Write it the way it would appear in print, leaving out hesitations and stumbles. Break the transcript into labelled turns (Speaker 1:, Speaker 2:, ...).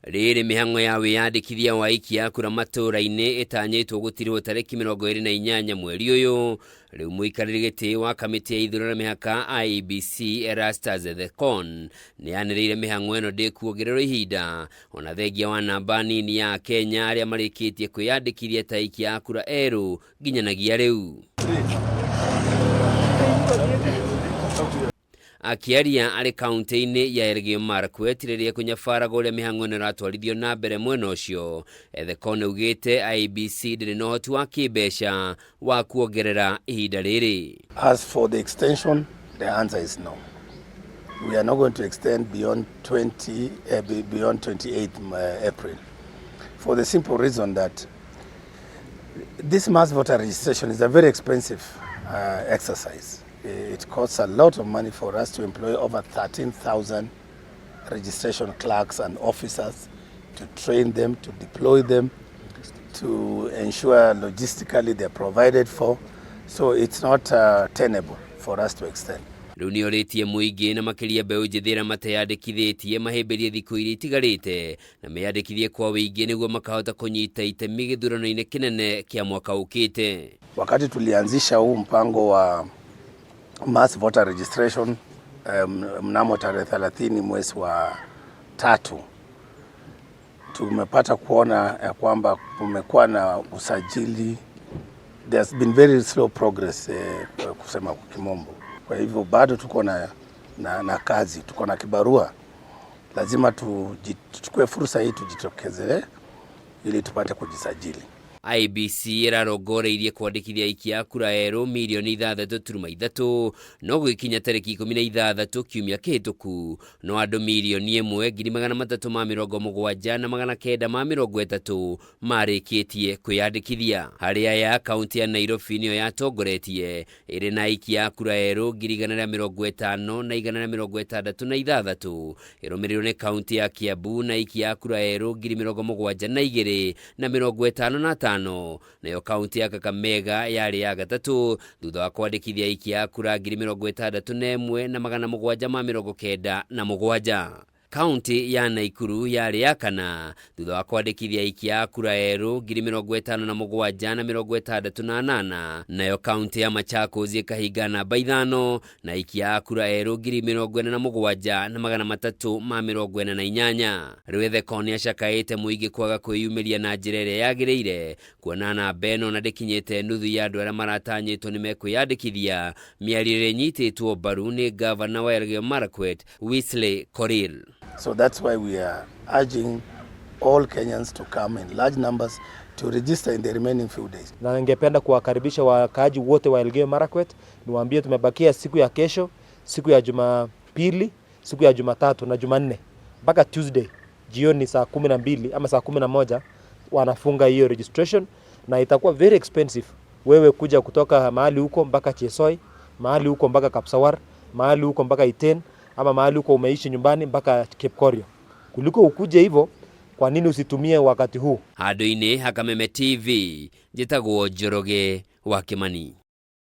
Speaker 1: Riri mihango ya wiyandikithia wa ikia kura matura-ini itanyitwo gutirwo tariki 28 mweri uyu. Riu muikariri giti wa kamiti ya ithurano na mihaka IEBC Erastus Thekon nianiriire mihango ino ndikuongererwo ihinda ona thengia wa namba nini ya Kenya aria marikitie kwiyandikithia ta ikia kura eru nginyanagia riu. Akiaria ari kaunti-ini ya Elgeyo Marakwet riria kunyabara uria mihango ino ratwarithio na mbere mwena ucio, Thekon augite IEBC ndiri na uhoti wa kibeca wa kuongerera ihinda riri.
Speaker 2: As for the extension, the answer is no. We are not going to extend beyond 28th April for the simple reason that this mass voter registration is a very expensive exercise. It costs a lot of money for us to employ over 13,000 registration clerks and officers, to train them, to deploy them, to ensure logistically they're provided for. So it's not tenable for us to extend.
Speaker 1: Riu ni oritie muingi na makiria mbeu njithira mateyandikithitie mahimbirie thiku iria itigarite na meyandikithie kwa wingi niguo makahota kunyita itemi githurano-ini kinene kia mwaka ukite.
Speaker 2: Wakati tulianzisha huu mpango wa mass voter registration mnamo tarehe 30 mwezi wa 3, tumepata kuona ya kwamba kumekuwa na usajili. There's been very slow progress kusema kwa kimombo. Kwa hivyo bado tuko na kazi, tuko na kibarua. Lazima tuchukue fursa hii tujitokeze ili tupate kujisajili.
Speaker 1: IEBC irarongoreirie kwandikithia ikia kura eru milioni 6.3 no gwikinya tariki 16 kiumia kihituku no andu milioni 1,370,930 marikitie kwiyandikithia. Haria ya kaunti ya Nairobi niyo yatongoretie iri na ikia kura eru 150 na 166, irumirirwo ni kaunti ya Kiambu na ikia kura eru 72 na 55, nayo kaunti ya Kakamega yari ya gatatu thutha wa kwandikithia ikia kura 61,797. Kaunti ya Naikuru yari ya kana thutha wa kwandikithia ikia kura eru 57,768, nayo kaunti ya Machakos ikahinga namba 5 na ikia kura eru 47,348. Riu Thekon acakaite muingi kwaga kwiyumiria na njira iria yagiriire kuona namba ino na ndikinyite nuthu ya andu aria maratanyitwo ni mekwiyandikithia. Miarire nyititwo mbaru ni gavana wa Elgeyo Marakwet Wesley Korir.
Speaker 2: So that's why we are urging all Kenyans to come in large numbers to register in the remaining few days.
Speaker 3: Na ningependa kuwakaribisha wakaaji wote wa Elgeyo Marakwet, niwaambie tumebakia siku ya kesho, siku ya Jumapili, siku ya Jumatatu na Jumanne mpaka Tuesday jioni saa 12 ama saa 11 wanafunga hiyo registration, na itakuwa very expensive wewe kuja kutoka mahali huko mpaka Chesoi, mahali huko mpaka Kapsawar, mahali huko mpaka Iten, ama mahali huko umeishi nyumbani mpaka Kipkorio. Kuliko ukuje hivyo, kwa nini usitumie wakati huu?
Speaker 1: Handu-ini ha Kameme TV, njitagwo Njoroge wa Kimani.